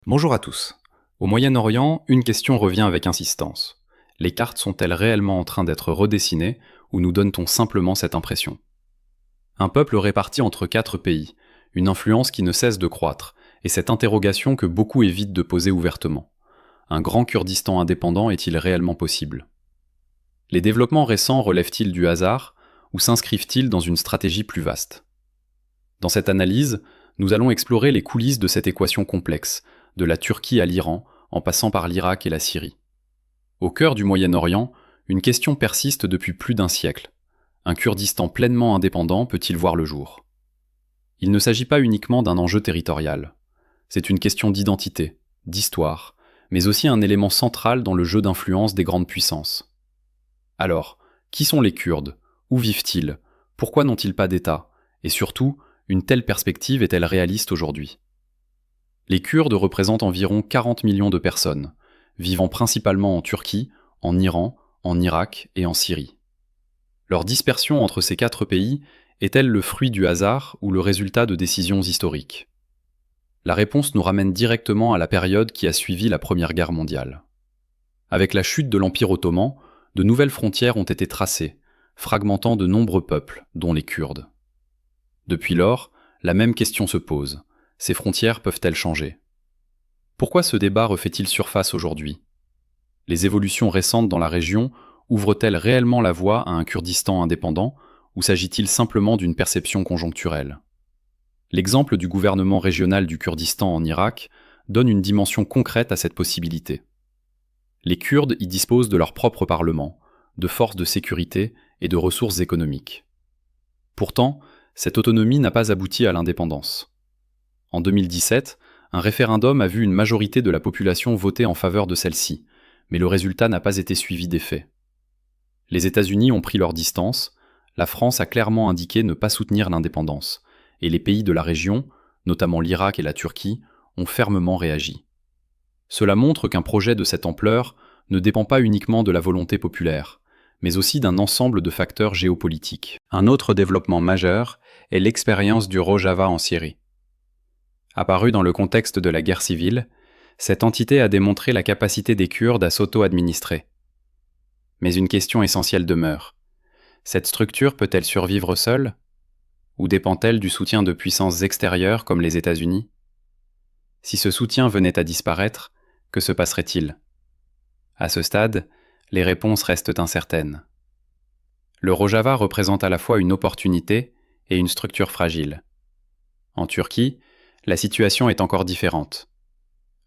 Bonjour à tous. Au Moyen-Orient, une question revient avec insistance. Les cartes sont-elles réellement en train d'être redessinées ou nous donne-t-on simplement cette impression? Un peuple réparti entre 4 pays, une influence qui ne cesse de croître, et cette interrogation que beaucoup évitent de poser ouvertement. Un grand Kurdistan indépendant est-il réellement possible? Les développements récents relèvent-ils du hasard ou s'inscrivent-ils dans une stratégie plus vaste? Dans cette analyse, nous allons explorer les coulisses de cette équation complexe, de la Turquie à l'Iran, en passant par l'Irak et la Syrie. Au cœur du Moyen-Orient, une question persiste depuis plus d'un siècle. Un Kurdistan pleinement indépendant peut-il voir le jour? Il ne s'agit pas uniquement d'un enjeu territorial. C'est une question d'identité, d'histoire, mais aussi un élément central dans le jeu d'influence des grandes puissances. Alors, qui sont les Kurdes? Où vivent-ils? Pourquoi n'ont-ils pas d'État? Et surtout, une telle perspective est-elle réaliste aujourd'hui? Les Kurdes représentent environ 40 millions de personnes, vivant principalement en Turquie, en Iran, en Irak et en Syrie. Leur dispersion entre ces 4 pays est-elle le fruit du hasard ou le résultat de décisions historiques? La réponse nous ramène directement à la période qui a suivi la Première Guerre mondiale. Avec la chute de l'Empire ottoman, de nouvelles frontières ont été tracées, fragmentant de nombreux peuples, dont les Kurdes. Depuis lors, la même question se pose. Ces frontières peuvent-elles changer? Pourquoi ce débat refait-il surface aujourd'hui? Les évolutions récentes dans la région ouvrent-elles réellement la voie à un Kurdistan indépendant, ou s'agit-il simplement d'une perception conjoncturelle? L'exemple du gouvernement régional du Kurdistan en Irak donne une dimension concrète à cette possibilité. Les Kurdes y disposent de leur propre parlement, de forces de sécurité et de ressources économiques. Pourtant, cette autonomie n'a pas abouti à l'indépendance. En 2017, un référendum a vu une majorité de la population voter en faveur de celle-ci, mais le résultat n'a pas été suivi d'effet. Les États-Unis ont pris leur distance, la France a clairement indiqué ne pas soutenir l'indépendance, et les pays de la région, notamment l'Irak et la Turquie, ont fermement réagi. Cela montre qu'un projet de cette ampleur ne dépend pas uniquement de la volonté populaire, mais aussi d'un ensemble de facteurs géopolitiques. Un autre développement majeur est l'expérience du Rojava en Syrie. Apparue dans le contexte de la guerre civile, cette entité a démontré la capacité des Kurdes à s'auto-administrer. Mais une question essentielle demeure. Cette structure peut-elle survivre seule? Ou dépend-elle du soutien de puissances extérieures comme les États-Unis? Si ce soutien venait à disparaître, que se passerait-il? À ce stade, les réponses restent incertaines. Le Rojava représente à la fois une opportunité et une structure fragile. En Turquie, la situation est encore différente.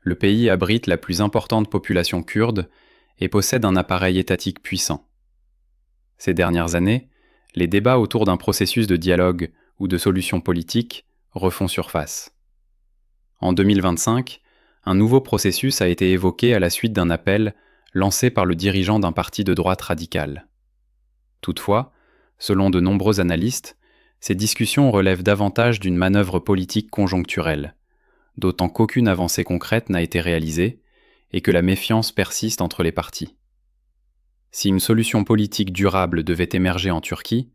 Le pays abrite la plus importante population kurde et possède un appareil étatique puissant. Ces dernières années, les débats autour d'un processus de dialogue ou de solution politique refont surface. En 2025, un nouveau processus a été évoqué à la suite d'un appel lancé par le dirigeant d'un parti de droite radicale. Toutefois, selon de nombreux analystes, ces discussions relèvent davantage d'une manœuvre politique conjoncturelle, d'autant qu'aucune avancée concrète n'a été réalisée et que la méfiance persiste entre les partis. Si une solution politique durable devait émerger en Turquie,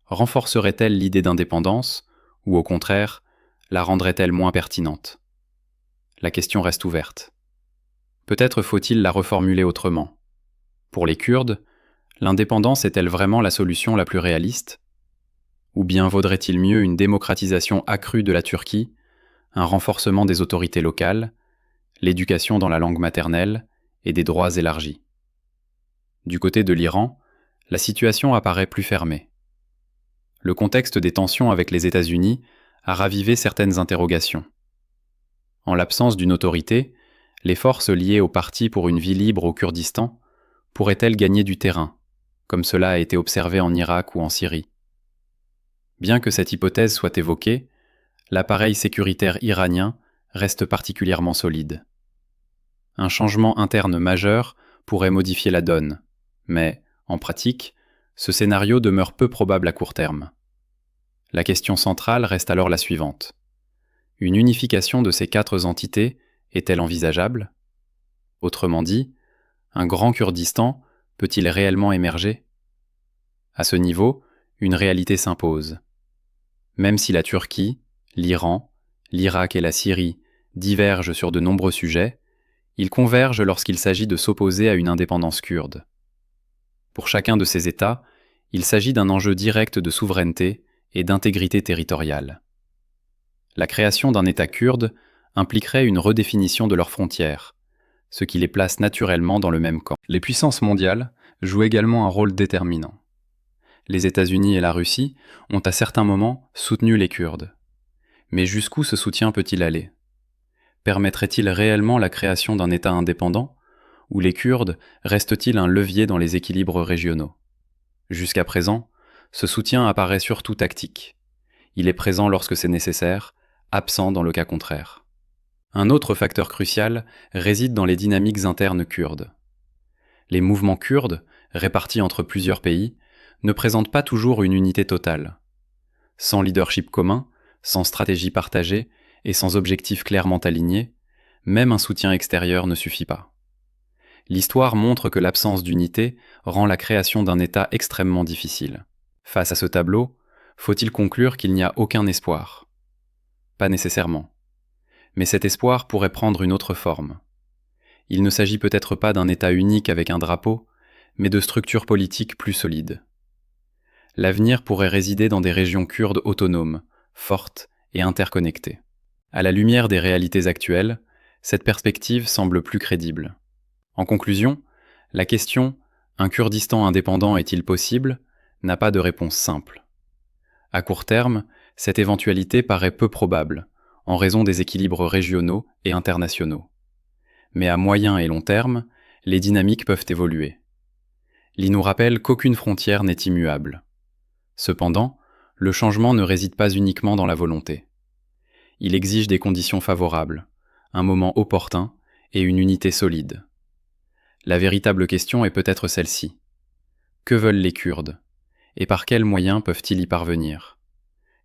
renforcerait-elle l'idée d'indépendance ou au contraire, la rendrait-elle moins pertinente? La question reste ouverte. Peut-être faut-il la reformuler autrement. Pour les Kurdes, l'indépendance est-elle vraiment la solution la plus réaliste? Ou bien vaudrait-il mieux une démocratisation accrue de la Turquie, un renforcement des autorités locales, l'éducation dans la langue maternelle et des droits élargis? Du côté de l'Iran, la situation apparaît plus fermée. Le contexte des tensions avec les États-Unis a ravivé certaines interrogations. En l'absence d'une autorité, les forces liées au Parti pour une vie libre au Kurdistan pourraient-elles gagner du terrain, comme cela a été observé en Irak ou en Syrie? Bien que cette hypothèse soit évoquée, l'appareil sécuritaire iranien reste particulièrement solide. Un changement interne majeur pourrait modifier la donne, mais, en pratique, ce scénario demeure peu probable à court terme. La question centrale reste alors la suivante. Une unification de ces 4 entités est-elle envisageable? Autrement dit, un grand Kurdistan peut-il réellement émerger? À ce niveau, une réalité s'impose. Même si la Turquie, l'Iran, l'Irak et la Syrie divergent sur de nombreux sujets, ils convergent lorsqu'il s'agit de s'opposer à une indépendance kurde. Pour chacun de ces États, il s'agit d'un enjeu direct de souveraineté et d'intégrité territoriale. La création d'un État kurde impliquerait une redéfinition de leurs frontières, ce qui les place naturellement dans le même camp. Les puissances mondiales jouent également un rôle déterminant. Les États-Unis et la Russie ont à certains moments soutenu les Kurdes. Mais jusqu'où ce soutien peut-il aller ? Permettrait-il réellement la création d'un État indépendant, ou les Kurdes restent-ils un levier dans les équilibres régionaux ? Jusqu'à présent, ce soutien apparaît surtout tactique. Il est présent lorsque c'est nécessaire, absent dans le cas contraire. Un autre facteur crucial réside dans les dynamiques internes kurdes. Les mouvements kurdes, répartis entre plusieurs pays, ne présentent pas toujours une unité totale. Sans leadership commun, sans stratégie partagée et sans objectifs clairement alignés, même un soutien extérieur ne suffit pas. L'histoire montre que l'absence d'unité rend la création d'un État extrêmement difficile. Face à ce tableau, faut-il conclure qu'il n'y a aucun espoir ? Pas nécessairement. Mais cet espoir pourrait prendre une autre forme. Il ne s'agit peut-être pas d'un État unique avec un drapeau, mais de structures politiques plus solides. L'avenir pourrait résider dans des régions kurdes autonomes, fortes et interconnectées. À la lumière des réalités actuelles, cette perspective semble plus crédible. En conclusion, la question « Un Kurdistan indépendant est-il possible ?», n'a pas de réponse simple. À court terme, cette éventualité paraît peu probable, en raison des équilibres régionaux et internationaux. Mais à moyen et long terme, les dynamiques peuvent évoluer. L'II nous rappelle qu'aucune frontière n'est immuable. Cependant, le changement ne réside pas uniquement dans la volonté. Il exige des conditions favorables, un moment opportun et une unité solide. La véritable question est peut-être celle-ci. Que veulent les Kurdes ? Et par quels moyens peuvent-ils y parvenir ?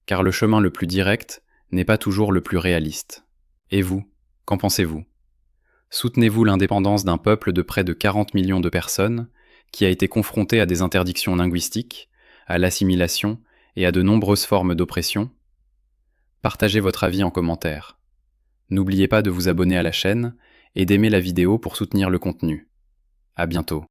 Car le chemin le plus direct n'est pas toujours le plus réaliste. Et vous, qu'en pensez-vous ? Soutenez-vous l'indépendance d'un peuple de près de 40 millions de personnes qui a été confronté à des interdictions linguistiques, à l'assimilation et à de nombreuses formes d'oppression ? Partagez votre avis en commentaire. N'oubliez pas de vous abonner à la chaîne et d'aimer la vidéo pour soutenir le contenu. À bientôt.